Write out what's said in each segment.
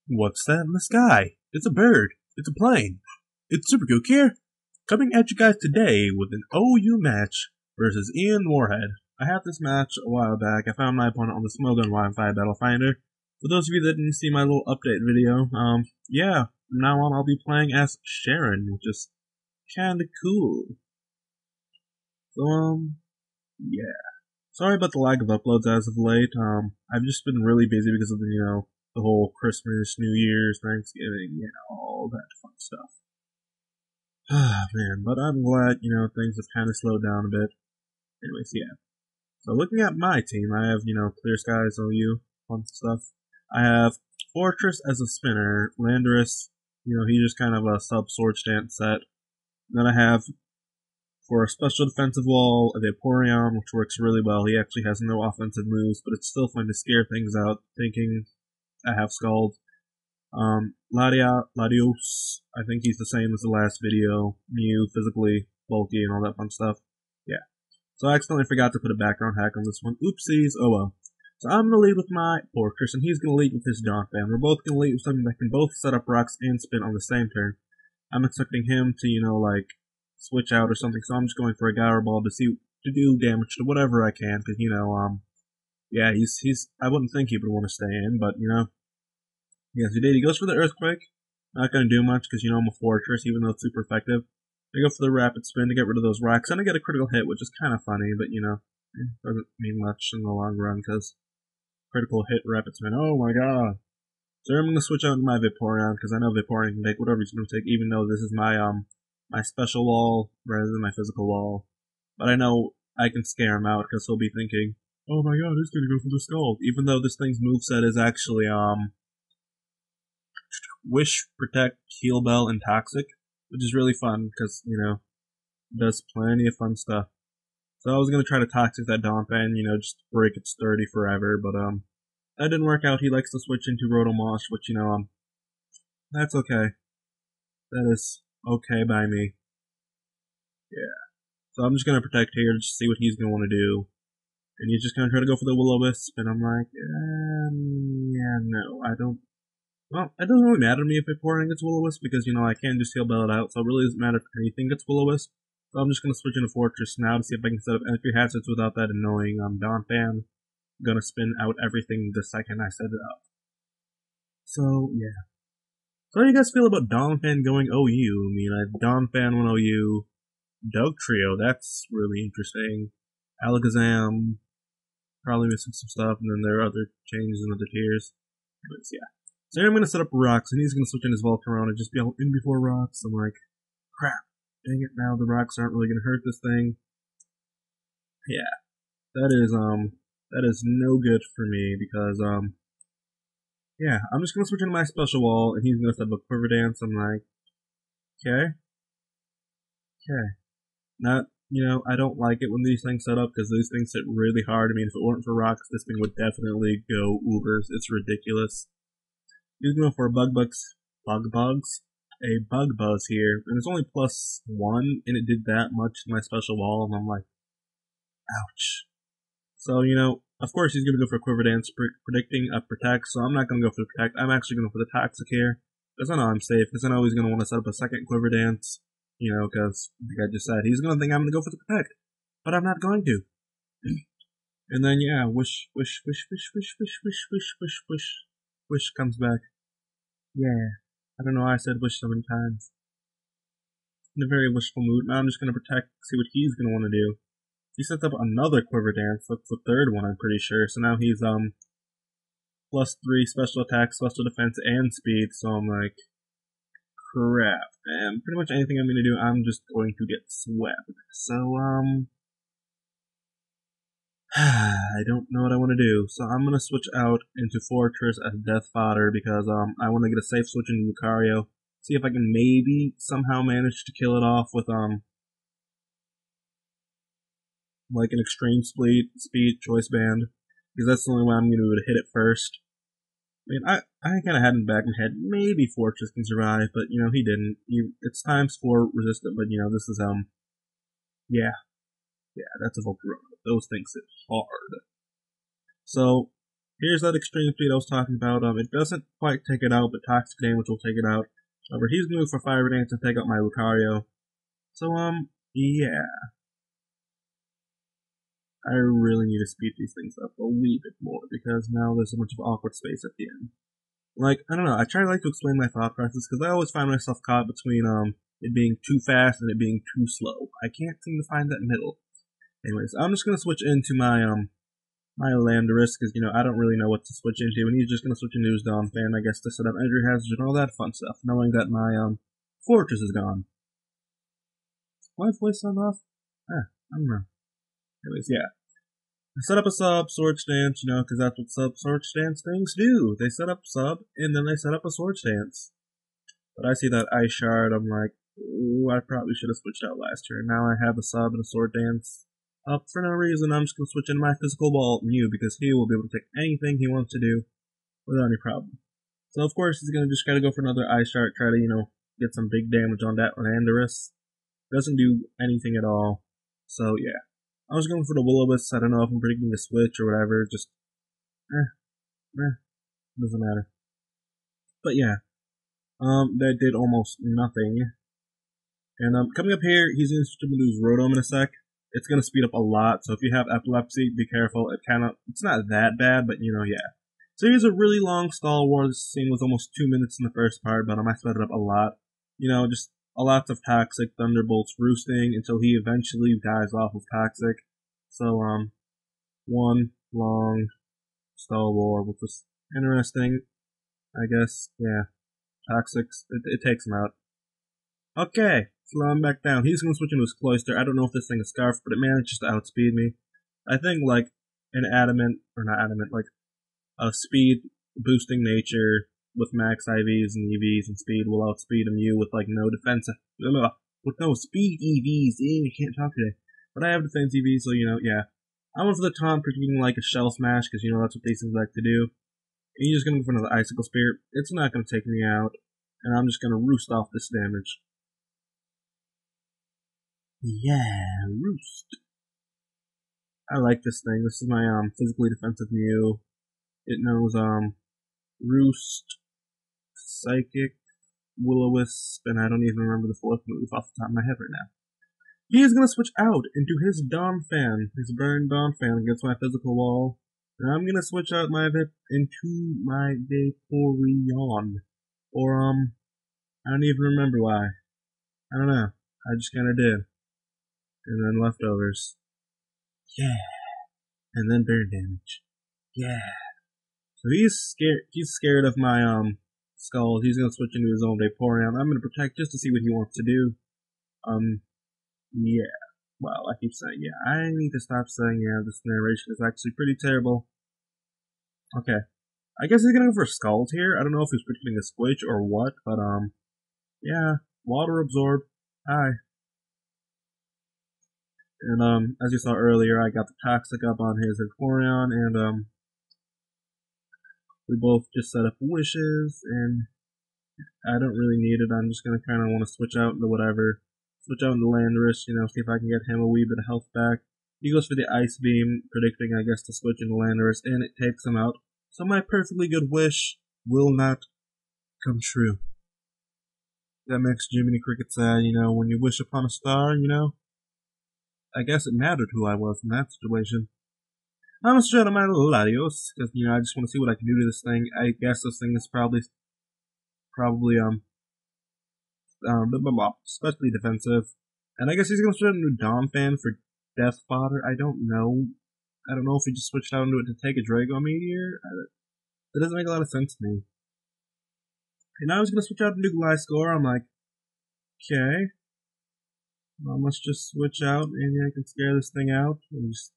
What's that in the sky? It's a bird. It's a plane. ItsSuperKook here, coming at you guys today with an OU match versus ianwarhead. I had this match a while back. I found my opponent on the Smogun Wi-Fi Battle Finder. For those of you that didn't see my little update video, yeah, from now on I'll be playing as Sharon, which is kinda cool. So, yeah. Sorry about the lack of uploads as of late. I've just been really busy because of the whole Christmas, New Year's, Thanksgiving, all that fun stuff. Ah, man, but I'm glad, things have kind of slowed down a bit. Anyways, yeah. So looking at my team, I have, Clear Skies, OU, fun stuff. I have Fortress as a spinner, Landorus, he's just kind of a sub-sword stance set. Then I have, for a special defensive wall, a Vaporeon, which works really well. He actually has no offensive moves, but it's still fun to scare things out, thinking I have Scald. Latios, I think he's the same as the last video. Mew, physically bulky and all that fun stuff. Yeah. So I accidentally forgot to put a background hack on this one. Oopsies, oh well. So I'm going to lead with my Fortress, and he's going to lead with his Donphan. We're both going to lead with something that can both set up rocks and spin on the same turn. I'm expecting him to, switch out or something, so I'm just going for a Gyro Ball to do damage to whatever I can, because, yeah, he's, I wouldn't think he would want to stay in, but, yes, he did. He goes for the Earthquake. Not going to do much, because, I'm a Fortress, even though it's super effective. I go for the Rapid Spin to get rid of those rocks, and I get a critical hit, which is kind of funny, but, it doesn't mean much in the long run, because critical hit, Rapid Spin, oh my god. So I'm going to switch out my Vaporeon, because I know Vaporeon can take whatever he's going to take, even though this is my, my special wall rather than my physical wall. But I know I can scare him out because he'll be thinking, oh my god, he's gonna go for the Scald. Even though this thing's moveset is actually, Wish, Protect, Heal Bell, and Toxic, which is really fun because, does plenty of fun stuff. So I was gonna try to Toxic that Donphan, just break its 30 forever, but, that didn't work out. He likes to switch into Rotomosh, which, that's okay. That is okay by me. Yeah. So I'm just going to protect here just to see what he's going to want to do. And he's just going to try to go for the Will-O-Wisp, and I'm like, yeah, no, I don't. Well, it doesn't really matter to me if Vaporeon gets Will-O-Wisp, because, I can't just Heal Bell it out, so it really doesn't matter if anything gets Will-O-Wisp. So I'm just going to switch into Fortress now to see if I can set up entry hazards without that annoying Donphan. I'm going to spin out everything the second I set it up. So, yeah. So how do you guys feel about Donphan going OU? I mean, Donphan went OU. Dugtrio, that's really interesting. Alakazam, probably missing some stuff, and then there are other changes in other tiers. Anyways, yeah. So here I'm going to set up rocks, and he's going to switch in his Volcarona and just be all in before rocks. I'm like, crap, dang it, now the rocks aren't really going to hurt this thing. Yeah, that is no good for me, because, yeah, I'm just going to switch into my special wall, and he's going to set up a Quiver Dance. I'm like, okay. Not, I don't like it when these things set up, because these things hit really hard. I mean, if it weren't for rocks, this thing would definitely go Ubers. It's ridiculous. He's going for a Bug Buzz here, and it's only +1, and it did that much to my special wall, and I'm like, ouch. So, of course he's going to go for a Quiver Dance, predicting a Protect, so I'm not going to go for the Protect. I'm actually going for the Toxic here, because I know I'm safe, because I know he's going to want to set up a second Quiver Dance. Because, like I just said, he's going to think I'm going to go for the Protect. But I'm not going to. And then, yeah, wish comes back. Yeah. I don't know why I said wish so many times. In a very wishful mood. Now I'm just going to protect, see what he's going to want to do. He sets up another Quiver Dance. That's the third one, I'm pretty sure. So now he's, +3 special attack, special defense, and speed. So I'm like, crap, and pretty much anything I'm going to do, I'm just going to get swept. So, I don't know what I want to do. So I'm going to switch out into Fortress as Death Fodder, because, I want to get a safe switch into Lucario. See if I can maybe somehow manage to kill it off with, like an Extreme Speed Choice Band, because that's the only way I'm going to be able to hit it first. I mean, I kind of had in the back of my head, maybe Fortress can survive, but, he didn't. It's times 4 resistant, but, this is, yeah, that's a Volcarona. Those things hit hard. So, Here's that extreme speed I was talking about. It doesn't quite take it out, but toxic damage will take it out. However, he's going to move for Fire Dance and take out my Lucario. So, yeah. I really need to speed these things up a wee bit more, because now there's a bunch of awkward space at the end. Like, I don't know, I try to explain my thought process, because I always find myself caught between, it being too fast and it being too slow. I can't seem to find that middle. Anyways, I'm just gonna switch into my Landorus, because, I don't really know what to switch into, and he's just gonna switch into his Donphan, I guess, to set up injury hazards and all that fun stuff, knowing that my, Fortress is gone. Is my voice on off? I don't know. Anyways, yeah. I set up a sub, sword stance, because that's what sword stance things do. They set up sub, and then they set up a sword stance. But I see that ice shard, I'm like, ooh, I probably should have switched out last turn. Now I have a sub and a sword dance up for no reason. I'm just going to switch into my physical ball, Mew, because he will be able to take anything he wants to do without any problem. So, of course, he's going to just try to go for another ice shard, try to, get some big damage on that Landorus. Doesn't do anything at all. So, yeah. I was going for the Will-O-Wisp. I don't know if I'm predicting a switch or whatever. Just, doesn't matter. But yeah, that did almost nothing. And coming up here, he's going to switch into his Rotom in a sec. It's going to speed up a lot, so if you have epilepsy, be careful. It's not that bad, but yeah. So here's a really long stall war. This scene was almost 2 minutes in the first part, but I might sped it up a lot. Just a lot of toxic thunderbolts roosting until he eventually dies off of toxic. So, one long stall war, which was interesting, I guess. Yeah, toxic, it takes him out. Okay, slow him back down. He's gonna switch into his Cloyster. I don't know if this thing is Scarf, but it manages to outspeed me. I think, like, a speed boosting nature with max IVs and EVs and speed will outspeed a Mew with, like, no defense. With no speed EVs. I can't talk today. But I have defense EVs, so, yeah. I went for the taunt, predicting, like, a Shell Smash, because, that's what these things like to do. And he's just gonna go for another Icicle Spear. It's not gonna take me out. And I'm just gonna roost off this damage. Yeah, roost. I like this thing. This is my, physically defensive Mew. It knows, Roost, Psychic, Will-O-Wisp, and I don't even remember the fourth move off the top of my head right now. He is going to switch out into his Donphan, his Burn Donphan against my physical wall. And I'm going to switch out my Vip into my Vaporeon. Or, I don't even remember why. I don't know. I just kind of did. And then leftovers. Yeah. And then burn damage. Yeah. So he's scared of my, Skull. He's gonna switch into his own Vaporeon. I'm gonna protect just to see what he wants to do. Yeah. Wow, I keep saying yeah. I need to stop saying yeah. This narration is actually pretty terrible. Okay. I guess he's gonna go for Scald here. I don't know if he's predicting a Squitch or what, but, yeah. Water Absorb. Hi. And, as you saw earlier, I got the Toxic up on his Vaporeon, and, we both just set up wishes, and I don't really need it. I'm just gonna kind of want to switch out into whatever. Switch out into Landorus, see if I can get him a wee bit of health back. He goes for the Ice Beam, predicting, I guess, to switch into Landorus, and it takes him out. So my perfectly good wish will not come true. That makes Jiminy Cricket sad, when you wish upon a star, I guess it mattered who I was in that situation. I'm gonna straight out my Latios, because, I just want to see what I can do to this thing. I guess this thing is probably, especially defensive. And I guess he's gonna switch out into Donphan for Death Fodder. I don't know. I don't know if he just switched out into it to take a Drago Meteor. That doesn't make a lot of sense to me. And now he's gonna switch out into Gliscor. I'm like, okay. Well, let's just switch out. Maybe I can scare this thing out and just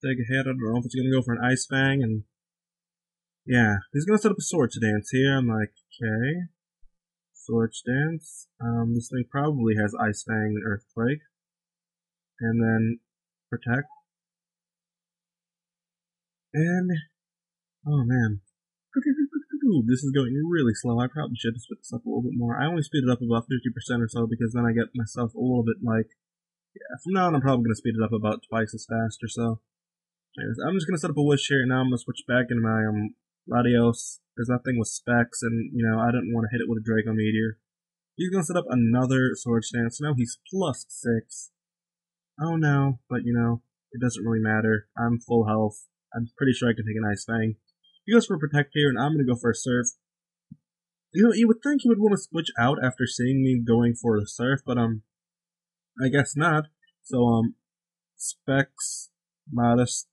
take a hit. I don't know if it's gonna go for an Ice Fang, and yeah, he's gonna set up a Sword Dance here. I'm like, okay, Sword Dance. This thing probably has Ice Fang and Earthquake, and then Protect. And oh man, this is going really slow. I probably should have switched this up a little bit more. I only speed it up about 50% or so because then I get myself a little bit like, yeah. From now on, I'm probably gonna speed it up about twice as fast or so. Anyways, I'm just gonna set up a wish here, and now I'm gonna switch back into my Latios, because that thing was specs, and I didn't want to hit it with a Draco Meteor. He's gonna set up another Sword Stance. Now he's +6. Oh no, but it doesn't really matter. I'm full health. I'm pretty sure I can take an Ice Fang. He goes for a Protect here, and I'm gonna go for a Surf. You would think he would want to switch out after seeing me going for the Surf, but I guess not. So Specs Modest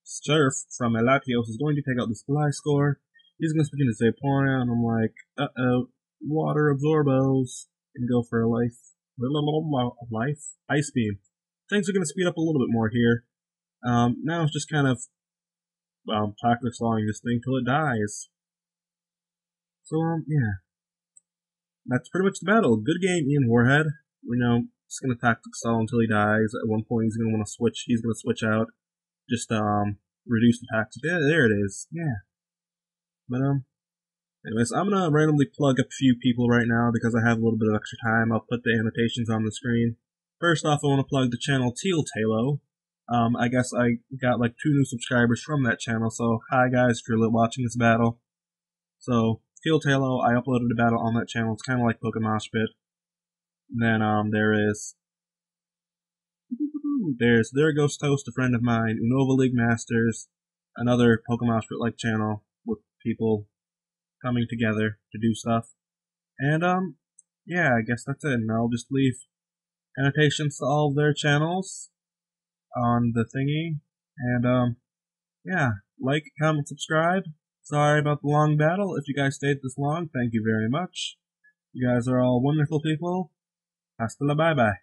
Surf from Latios is going to take out this Gliscor. He's going to switch into Vaporeon, and I'm like, Water Absorbos, and go for a Life, Ice Beam. Things are going to speed up a little bit more here. Now it's just kind of, practice slowing this thing till it dies. So, yeah. That's pretty much the battle. Good game, ianwarhead. Just going to tactic stall until he dies. At one point he's going to want to switch, he's going to switch out. Just, reduce the tactic. There it is. Yeah. But, anyways, I'm going to randomly plug a few people right now because I have a little bit of extra time. I'll put the annotations on the screen. First off, I want to plug the channel Teal Talo. I guess I got like 2 new subscribers from that channel, so hi guys if you're watching this battle. So, Teal Talo, I uploaded a battle on that channel. It's kind of like Pokemon Spit. Then, There Goes Toast, a friend of mine, Unova League Masters, another Pokemon Spit-like channel with people coming together to do stuff. And, yeah, I guess that's it. And I'll just leave annotations to all of their channels on the thingy. And, yeah, like, comment, subscribe. Sorry about the long battle. If you guys stayed this long, thank you very much. You guys are all wonderful people. Hasta la bye-bye.